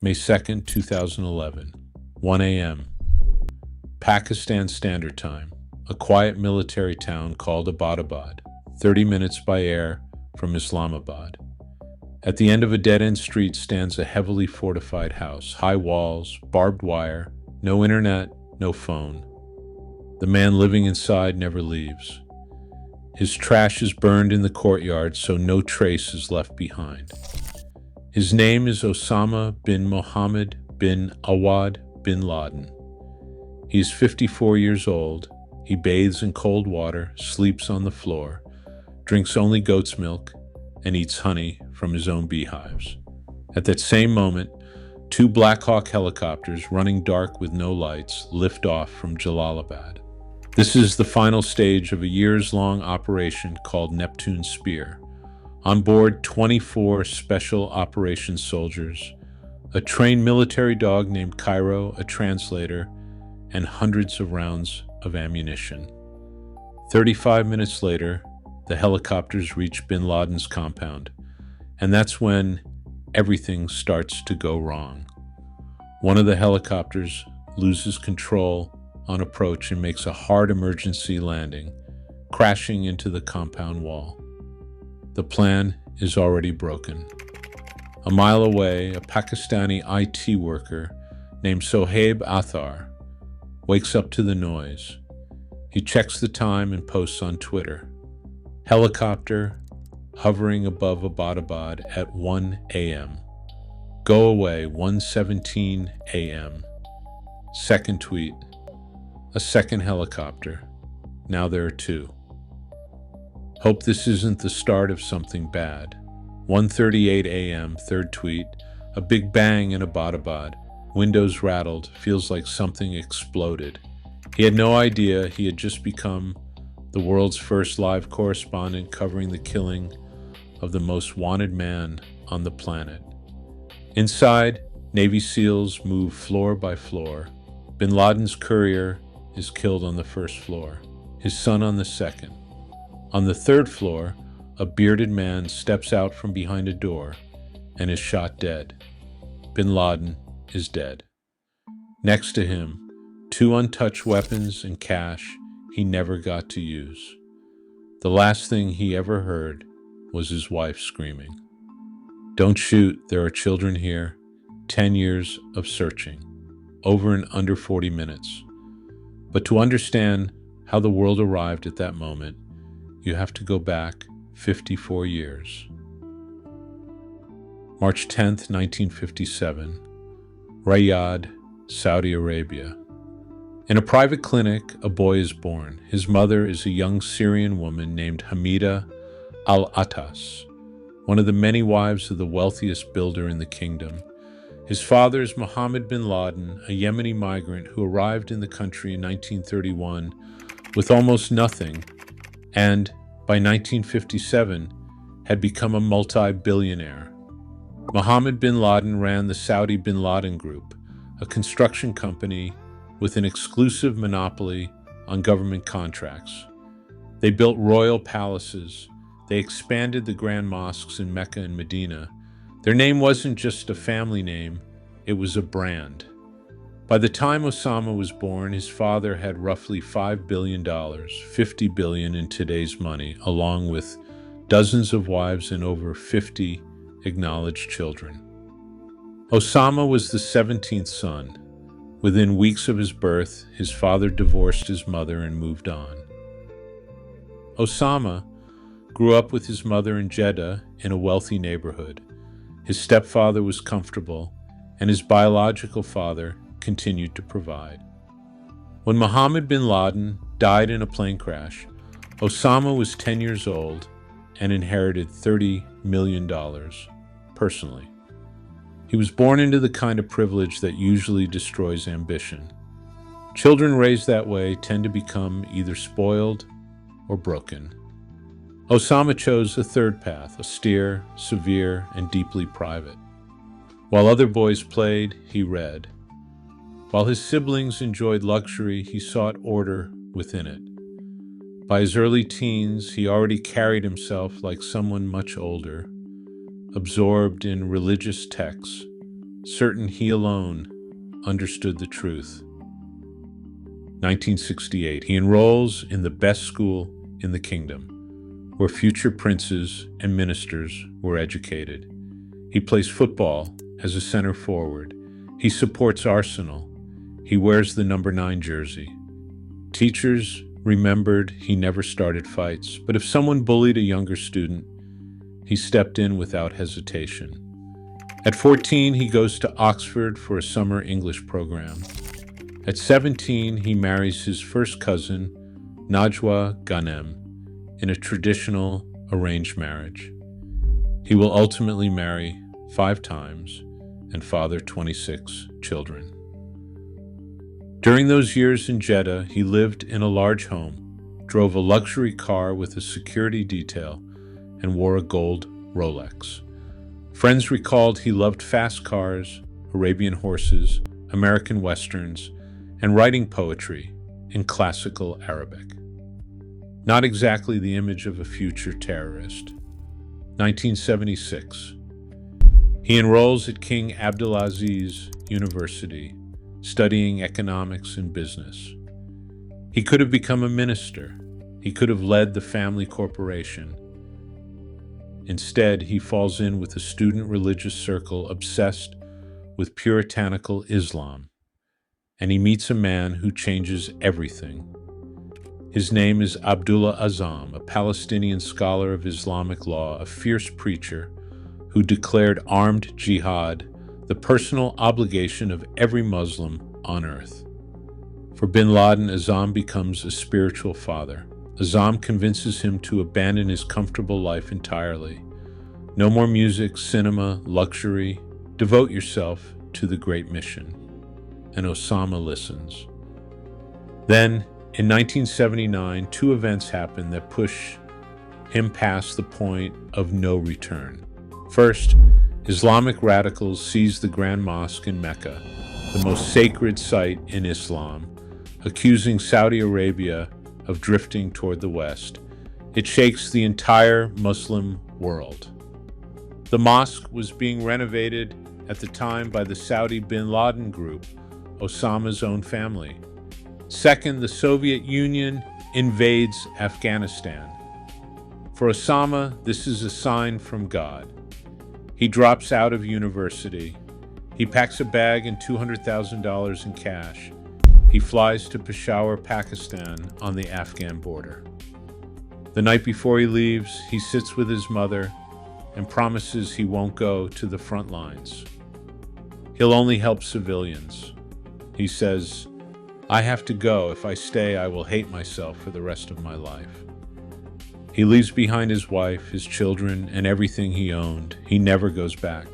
May 2nd, 2011, 1 a.m. Pakistan Standard Time, a quiet military town called Abbottabad, 30 minutes by air from Islamabad. At the end of a dead-end street stands a heavily fortified house, high walls, barbed wire, no internet, no phone. The man living inside never leaves. His trash is burned in the courtyard so no trace is left behind. His name is Osama bin Mohammed bin Awad bin Laden. He is 54 years old. He bathes in cold water, sleeps on the floor, drinks only goat's milk, and eats honey from his own beehives. At that same moment, two Black Hawk helicopters, running dark with no lights, lift off from Jalalabad. This is the final stage of a years-long operation called Neptune's Spear. On board, 24 special operations soldiers, a trained military dog named Cairo, a translator, and hundreds of rounds of ammunition. 35 minutes later, the helicopters reach bin Laden's compound, and that's when everything starts to go wrong. One of the helicopters loses control on approach and makes a hard emergency landing, crashing into the compound wall. The plan is already broken. A mile away, a Pakistani IT worker named Sohaib Athar wakes up to the noise. He checks the time and posts on Twitter. Helicopter hovering above Abbottabad at 1 a.m. Go away, 1:17 a.m. Second tweet. A second helicopter. Now there are two. Hope this isn't the start of something bad. 1:38 a.m. Third tweet. A big bang in Abbottabad. Windows rattled. Feels like something exploded. He had no idea he had just become the world's first live correspondent covering the killing of the most wanted man on the planet. Inside, Navy SEALs move floor by floor. Bin Laden's courier is killed on the first floor, his son on the second. On the third floor, a bearded man steps out from behind a door and is shot dead. Bin Laden is dead. Next to him, two untouched weapons and cash he never got to use. The last thing he ever heard was his wife screaming, "Don't shoot, there are children here." 10 years of searching, over in under 40 minutes. But to understand how the world arrived at that moment, you have to go back 54 years. March 10th, 1957, Riyadh, Saudi Arabia. In a private clinic, a boy is born. His mother is a young Syrian woman named Hamida al-Attas, one of the many wives of the wealthiest builder in the kingdom. His father is Mohammed bin Laden, a Yemeni migrant who arrived in the country in 1931 with almost nothing, and by 1957 had become a multi-billionaire. Mohammed bin Laden ran the Saudi bin Laden Group, a construction company with an exclusive monopoly on government contracts. They built royal palaces. They expanded the grand mosques in Mecca and Medina. Their name wasn't just a family name, it was a brand. By the time Osama was born, his father had roughly $5 billion, $50 billion in today's money, along with dozens of wives and over 50 acknowledged children. Osama was the 17th son. Within weeks of his birth, his father divorced his mother and moved on. Osama grew up with his mother in Jeddah in a wealthy neighborhood. His stepfather was comfortable, and his biological father continued to provide. When Mohammed bin Laden died in a plane crash, Osama was 10 years old and inherited $30 million personally. He was born into the kind of privilege that usually destroys ambition. Children raised that way tend to become either spoiled or broken. Osama chose a third path, austere, severe, and deeply private. While other boys played, he read. While his siblings enjoyed luxury, he sought order within it. By his early teens, he already carried himself like someone much older, absorbed in religious texts, certain he alone understood the truth. 1968, he enrolls in the best school in the kingdom, where future princes and ministers were educated. He plays football as a center forward. He supports Arsenal. He wears the number 9 jersey. Teachers remembered he never started fights, but if someone bullied a younger student, he stepped in without hesitation. At 14, he goes to Oxford for a summer English program. At 17, he marries his first cousin, Najwa Ghanem, in a traditional arranged marriage. He will ultimately marry 5 times and father 26 children. During those years in Jeddah, he lived in a large home, drove a luxury car with a security detail, and wore a gold Rolex. Friends recalled he loved fast cars, Arabian horses, American westerns, and writing poetry in classical Arabic. Not exactly the image of a future terrorist. 1976. He enrolls at King Abdulaziz University, studying economics and business. He could have become a minister. He could have led the family corporation. Instead, he falls in with a student religious circle obsessed with puritanical Islam, and he meets a man who changes everything. His name is Abdullah Azzam, a Palestinian scholar of Islamic law, a fierce preacher who declared armed jihad the personal obligation of every Muslim on earth. For bin Laden, Azzam becomes a spiritual father. Azzam convinces him to abandon his comfortable life entirely. No more music, cinema, luxury. Devote yourself to the great mission. And Osama listens. Then, in 1979, 2 events happen that push him past the point of no return. First, Islamic radicals seize the Grand Mosque in Mecca, the most sacred site in Islam, accusing Saudi Arabia of drifting toward the West. It shakes the entire Muslim world. The mosque was being renovated at the time by the Saudi bin Laden group, Osama's own family. Second, the Soviet Union invades Afghanistan. For Osama, this is a sign from God. He drops out of university. He packs a bag and $200,000 in cash. He flies to Peshawar, Pakistan, on the Afghan border. The night before he leaves, he sits with his mother and promises he won't go to the front lines. He'll only help civilians. He says, "I have to go. If I stay, I will hate myself for the rest of my life." He leaves behind his wife, his children, and everything he owned. He never goes back.